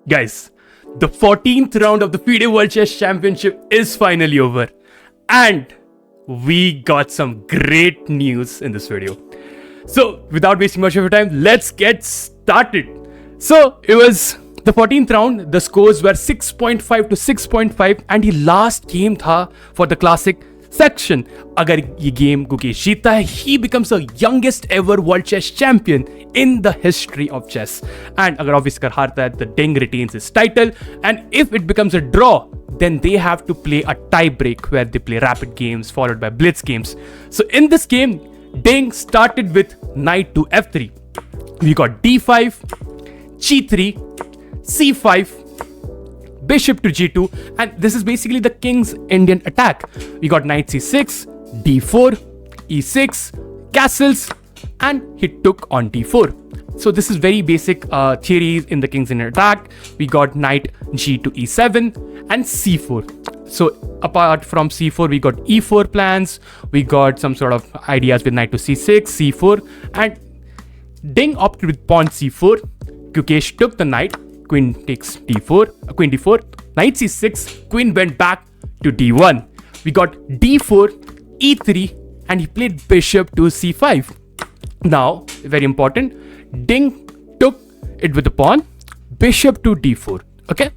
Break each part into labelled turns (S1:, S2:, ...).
S1: Guys, the 14th round of the FIDE World Chess Championship is finally over. And we got some great news in this video. So, without wasting much of your time, let's get started. So, it was the 14th round. The scores were 6.5 to 6.5 and the last game tha for the classic section. Agar ye game Gukesh jeeta hai, he becomes the youngest ever world chess champion in the history of chess. And agar obviously kar harta hai, the Ding retains his title. And if it becomes a draw, then they have to play a tie break where they play rapid games followed by blitz games. So in this game, Ding started with knight to f3. We got d5, g3, c5, bishop to g2, and this is basically the king's Indian attack. We got knight c6, d4, e6, castles, and he took on d4. So this is very basic theories in the king's Indian attack. We got knight g to e7 and c4. So apart from c4, we got e4 plans. We got some sort of ideas with knight to c6, c4, and Ding opted with pawn c4. Gukesh took the knight. Queen takes d4, queen d4, knight c6, queen went back to d1. We got d4, e3, and he played bishop to c5. Now, very important, Ding took it with the pawn, bishop to d4. Okay,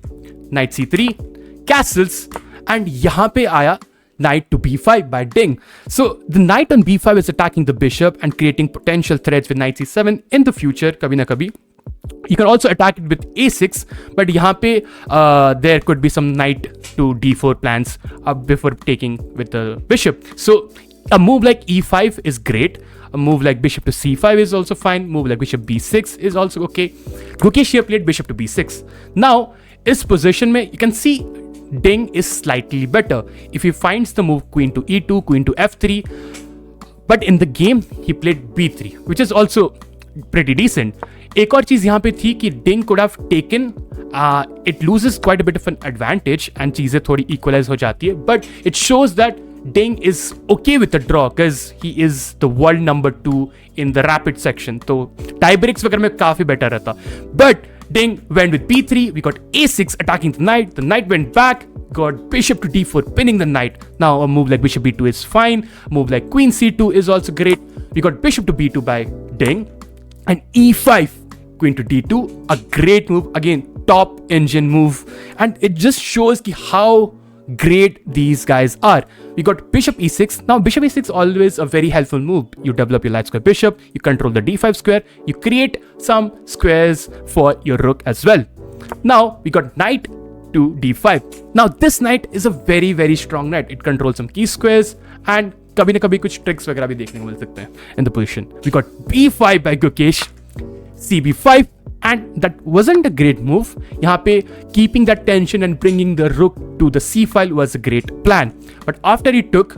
S1: knight c3, castles, and yahan pe aaya knight to b5 by Ding. So the knight on b5 is attacking the bishop and creating potential threats with knight c7 in the future, kabhi na kabhi. You can also attack it with a6, but yahan pe there could be some knight to d4 plans before taking with the bishop. So a move like e5 is great. A move like bishop to c5 is also fine. Move like bishop b6 is also okay. Gukesh here played bishop to b6. Now, is position mein, you can see Ding is slightly better. If he finds the move queen to e2, queen to f3, but in the game, he played b3, which is also pretty decent. एक और चीज यहाँ पे थी कि Ding could have taken, it loses quite a bit of an advantage and चीजें थोड़ी equalize हो जाती है, but it shows that Ding is okay with the draw because he is the world number 2 in the rapid section. तो tie breaks वगैरह में काफी better रहता. But Ding went with b3. We got a6 attacking the knight. The knight went back. Got bishop to d4 pinning the knight. Now a move like bishop b2 is fine. A move like queen c2 is also great. We got bishop to b2 by Ding. And e5, queen to d2, a great move. Again, top engine move. And it just shows how great these guys are. We got bishop e6. Now bishop e6 is always a very helpful move. You develop your light square bishop, you control the d5 square, you create some squares for your rook as well. Now we got knight to d5. Now this knight is a very, very strong knight. It controls some key squares and कभी ना कभी कुछ tricks वगैरह भी देखने को मिल सकते हैं in the position. We got b5 by Gukesh, cb5, and that wasn't a great move. यहाँ पे keeping that tension and bringing the rook to the c file was a great plan. But after he took,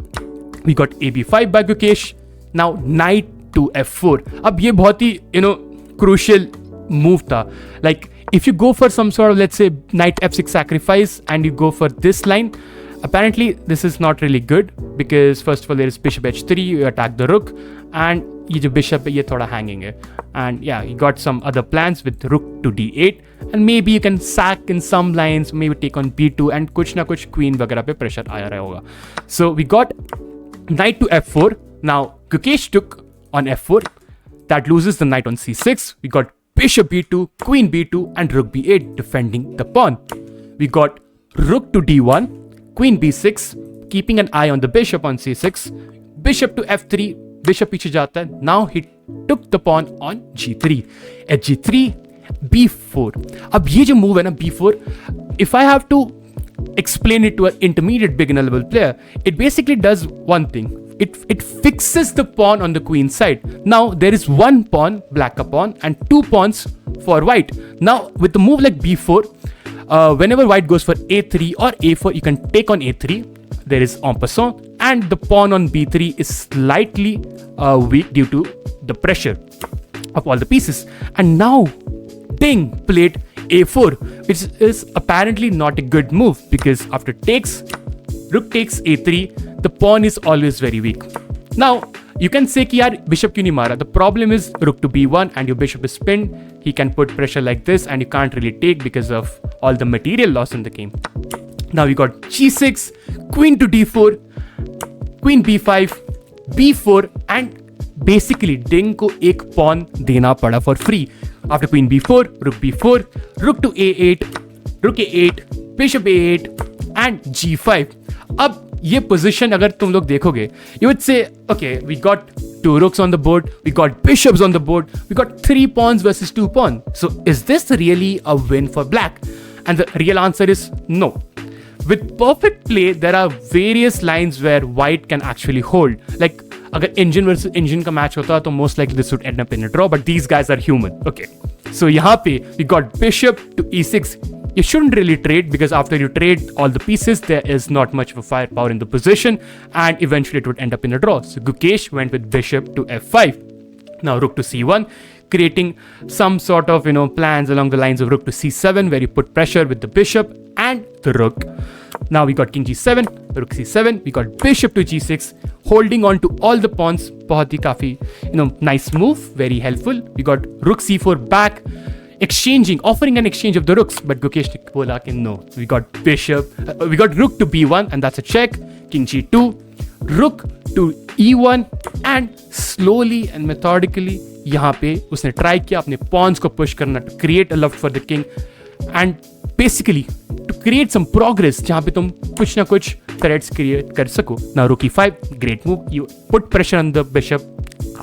S1: we got ab5 by Gukesh. Now knight to f4. अब ये बहुत ही crucial move था. Like if you go for some sort of, let's say, knight f6 sacrifice and you go for this line, apparently this is not really good because first of all there is bishop h3, you attack the rook, and ये जो bishop है ये थोड़ा hanging है. And yeah, you got some other plans with rook to d8, and maybe you can sack in some lines, maybe take on b2, and कुछ ना कुछ queen वगैरह पे pressure आया रहा होगा. So we got knight to f4. Now Gukesh took on f4. That loses the knight on c6. We got bishop b2, queen b2, and rook b8 defending the pawn. We got rook to d1, queen b6, keeping an eye on the bishop on c6, bishop to f3, bishop पीछे जाता है. Now he took the pawn on g3, at g3, b4. अब ये जो move है ना b4, if I have to explain it to an intermediate beginner level player, it basically does one thing. It fixes the pawn on the queen side. Now there is one pawn, black pawn, and two pawns for white. Now with the move like b4, whenever white goes for a3 or a4, you can take on a3. There is en passant, and the pawn on b3 is slightly weak due to the pressure of all the pieces. And now Ding played a4, which is apparently not a good move because after takes, rook takes a3, the pawn is always very weak. Now You can say कि यार bishop क्यों नहीं मारा? The problem is rook to b1 and your bishop is pinned. He can put pressure like this and you can't really take because of all the material loss in the game. Now we got g6, queen to d4, queen b5, b4 and basically Ding को एक pawn देना पड़ा for free. After queen b4, rook b4, rook to a8, rook a8, bishop a8 and g5. अब ये position अगर तुम लोग देखोगे, you would say, okay, we got 2 rooks on the board, we got bishops on the board, we got 3 pawns versus 2 pawns. So is this really a win for black? And the real answer is no. With perfect play, there are various lines where white can actually hold. Like, अगर engine versus engine का match होता तो most likely this would end up in a draw, but these guys are human. Okay. So यहाँ पे we got bishop to e6. You shouldn't really trade because after you trade all the pieces, there is not much of a firepower in the position and eventually it would end up in a draw. So Gukesh went with bishop to f5. Now rook to c1, creating some sort of, plans along the lines of rook to c7 where you put pressure with the bishop and the rook. Now we got king g7, rook c7, we got bishop to g6, holding on to all the pawns. बहुत ही काफी, nice move, very helpful. We got rook c4 back, offering an exchange of the rooks, but Gukesh bola कि no. We got we got rook to b1 and that's a check. King g2, rook to e1 and slowly and methodically यहाँ पे उसने try किया अपने pawns को push करना to create a loft for the king and basically to create some progress जहाँ पे तुम कुछ ना कुछ threats create कर सको. Now rook e5, great move. You put pressure on the bishop,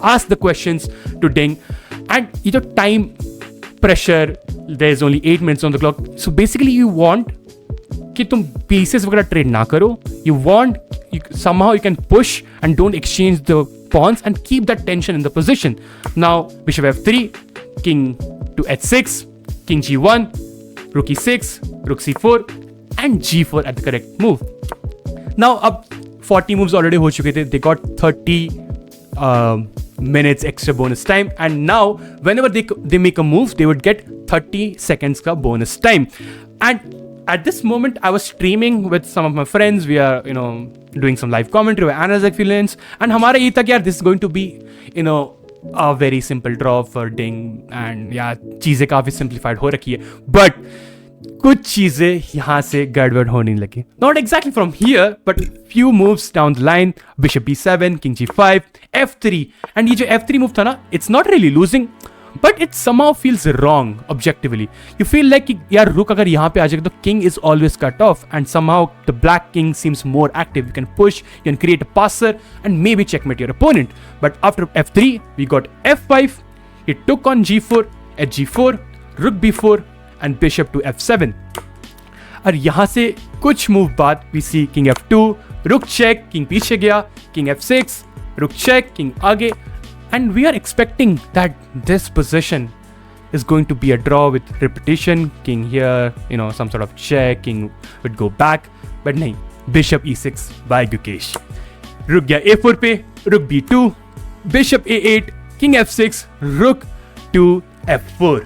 S1: ask the questions to Ding and ये जो time pressure, there's only 8 minutes on the clock. So basically you want कि तुम pieces वगैरह trade ना करो. You want somehow you can push and don't exchange the pawns and keep that tension in the position. Now bishop f3, king to h6, king g1, rook e6, rook c4 and g4 at the correct move. Now up 40 moves already हो चुके थे. They got 30 minutes extra bonus time and now whenever they make a move they would get 30 seconds ka bonus time. And at this moment I was streaming with some of my friends. We are doing some live commentary with analyze feelings and हमारा ये था कि यार this is going to be a very simple draw for Ding and yeah चीजें काफी simplified हो रखी है but कुछ चीजें यहाँ से गड़बड़ होने लगी. Not exactly from here, but few moves down the line. Bishop b7, king g5, f3, and ये जो f3 move था ना, it's not really losing, but it somehow feels wrong objectively. You feel like कि यार रुक अगर यहाँ पे आ जाएगा तो king is always cut off, and somehow the black king seems more active. You can push, you can create a passer, and maybe checkmate your opponent. But after f3, we got f5. He took on g4, at g4, rook b4. And bishop to f7. और यहाँ से कुछ move बाद we see king f2, rook check, king पीछे गया, king f6, rook check, king आगे, and we are expecting that this position is going to be a draw with repetition. King here, some sort of check, king would go back, but नहीं, bishop e6 by Gukesh. रुक गया a4 पे, rook b2, bishop a8, king f6, rook to f4.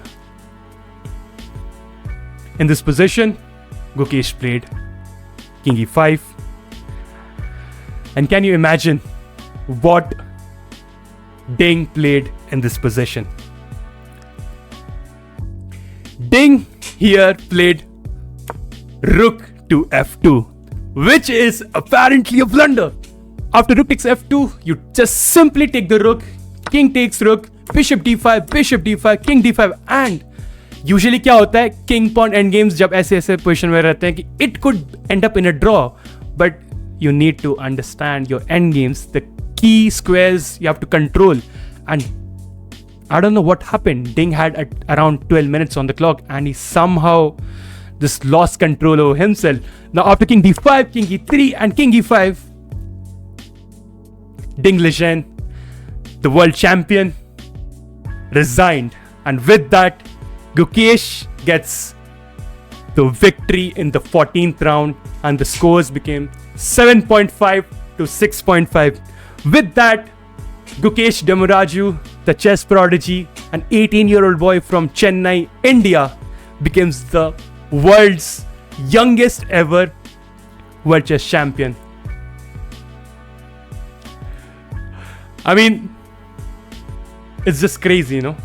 S1: In this position, Gukesh played king e5. And can you imagine what Ding played in this position? Ding here played rook to f2, which is apparently a blunder. After rook takes f2, you just simply take the rook, king takes rook, bishop d5, king d5 and usually क्या होता है king pawn and games जब ऐसे position में रहते हैं कि it could end up in a draw but you need to understand your endgames the key squares you have to control and I don't know what happened. Ding had around 12 minutes on the clock and he somehow just lost control over himself. Now after king d5, king e3 and king e5, Ding Liren, the world champion, resigned, and with that Gukesh gets the victory in the 14th round and the scores became 7.5 to 6.5. With that, Gukesh Demuraju, the chess prodigy, an 18-year-old boy from Chennai, India, becomes the world's youngest ever world chess champion. I mean, it's just crazy, you know.